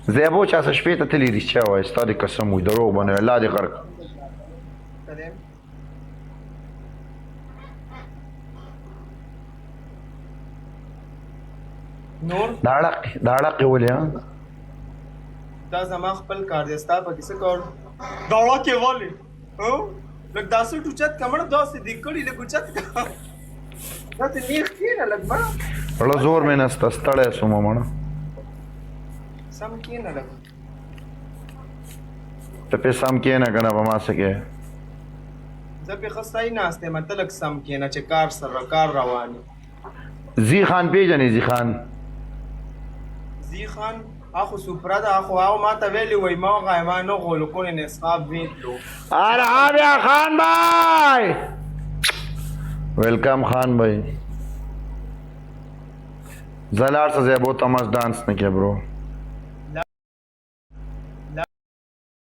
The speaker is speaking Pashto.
زیبو چا څه شپې ته تللی رښتیا وایه ستا دې قسم وي دروغ به نه وي الله دې غرق نور دا اړقې ولې دا زما خپل کار دی ستا پکې څه کار دا اړقې ولې لږ داسې ټوچت که مړه داسې دې کړي لږ اوچت که داسې نیغ کښېنه لږ مړه زړه زور مې نسته ستړی شوم مړه سم کښېنه لږ ته پې سم کښېنه که نه په ما څه کې زه پې ښه صحیح ناست یم ته لږ سم کښېنه چې کار سره کار روان وي زی خان پېژنې زی خان زی خان اخو سپره ده اخو هغه ما ته ویلي وی ما غایمانو غولکون نصاب ویدلو ارحابیا خان بھائی ویلکم خان بھائی زلار سے زیبو تماش ڈانس نے کیا برو